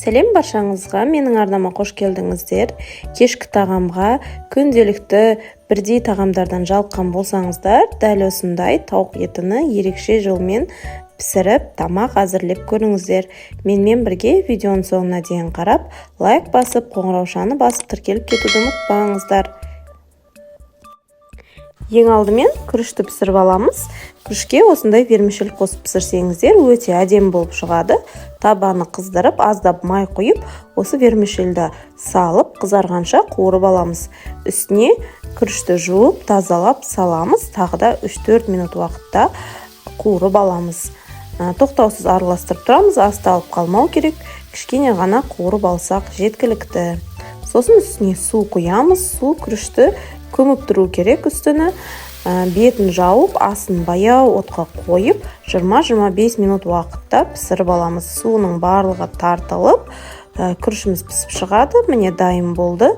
Сәлем баршаңызға, менің арнама қош келдіңіздер. Кешкі тағамға күнделікті бірдей тағамдардан жалыққан болсаңыздар, дәл осындай тауық етіні ерекше жолмен пісіріп, тамақ әзірлеп көріңіздер. Менімен бірге видеоның соңына дейін қарап, лайк басып, қоңыраушаны басып тіркеліп кетуді ұмытпаңыздар. Ең алдымен күрішті пісіріп аламыз. Күрішке осындай вермишель қосып пісірсеңіздер, өте әдемі болып шығады. Табаны қыздырып, аздап май құйып, осы вермишельді салып, қызарғанша қуырып аламыз. Үстіне күрішті жуып, тазалап саламыз. Тағы да 3-4 минут уақытта қуырып аламыз. Тоқтаусыз араластырып тұрамыз, асталып қалмау керек. Кішкене ғана қуырып алсақ жеткілікті. Сосын үстіне су құямыз. Су күрішті көміп тұру керек үстіні. Бетін жауып, асын баяу отқа қойып, 20-25 минут уақытта пісіріп аламыз. Суының барлығы тартылып, күрішіміз пісіп шығады. Міне дайын болды.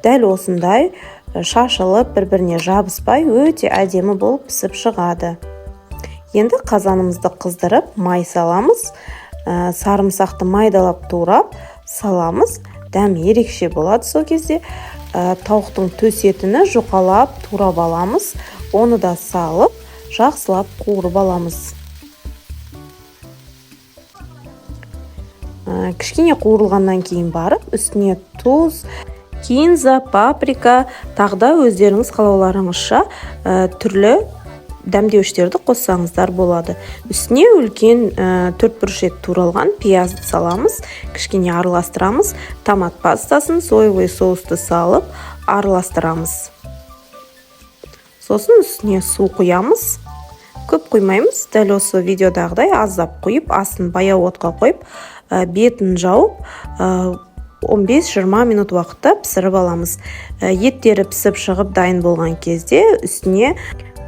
Дәл осындай шашылып, бір-біріне жабыспай, өте әдемі болып пісіп шығады. Енді қазанымызды қыздырып, май саламыз. Сарымсақты майдалап турап саламыз. Дәм ерекше болады сол кезде. Тауықтың төс етіні жұқалап турап аламыз. Оны да салып, жақсылап қуырып аламыз. Кішкене қуырылғаннан кейін барып, үстіне тұз, кинза, паприка, тағда өздеріңіз қалауларыңызша түрлі дәмдеуіштерді қоссаңыздар болады. Үстіне үлкен 4 бұрышет туралған пиязды саламыз, кішкене араластырамыз. Томат пастасын, соевый соусты салып, араластырамыз. Сосын үстіне су құямыз. Көп құймаймыз, дәл осы видеодағыдай аздап құйып, асын баяу отқа қойып, бетін жауып, 15-20 минут уақытта пісіріп аламыз. Еттері пісіп шығып дайын болған кезде үстіне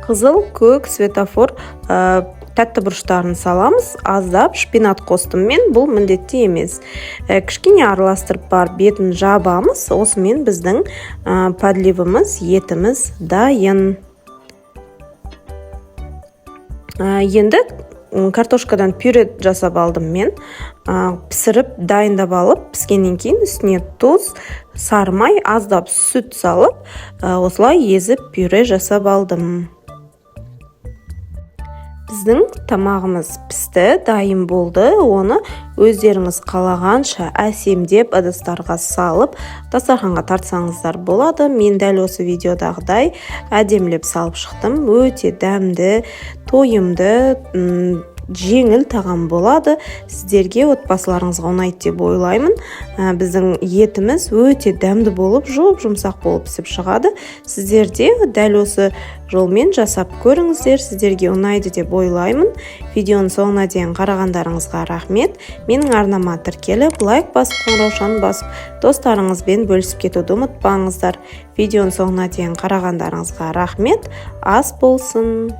қызыл, көк, светофор тәтті бұрыштарын саламыз. Аздап шпинат қостым мен, бұл міндетті емес. Кішкене араластырып бар бетін жабамыз. Осымен біздің подливымыз, етіміз дайын. Енді картошкадан пюре жасап алдым мен. Пісіріп, дайындап алып, піскеннен кейін үстіне тұз, сары май, аздап сүт салып, осылай езіп пюре жасап алдым. Біздің тамағымыз пісті, дайын болды. Оны өздеріңіз қалағанша әсемдеп ыдыстарға салып, дастарханға тартсаңыздар болады. Мен дәл осы видеодағыдай әдемілеп салып шықтым. Өте дәмді, тойымды, жеңіл тағам болады. Сіздерге, отбасыларыңызға ұнайды деп ойлаймын. Біздің етіміз өте дәмді болып, жұмсақ болып пісіп шығады. Сіздерде дәл осы жолмен жасап көріңіздер. Сіздерге ұнайды деп ойлаймын. Видеоның соңына дейін қарағандарыңызға рахмет. Менің арнама тіркеліп, лайк басып, қоңыраушаны басып, достарыңызбен бөлісіп кетуді ұмытпаңыздар. Видеоның соңына дейін қарағандарыңызға рахмет. Ас болсын.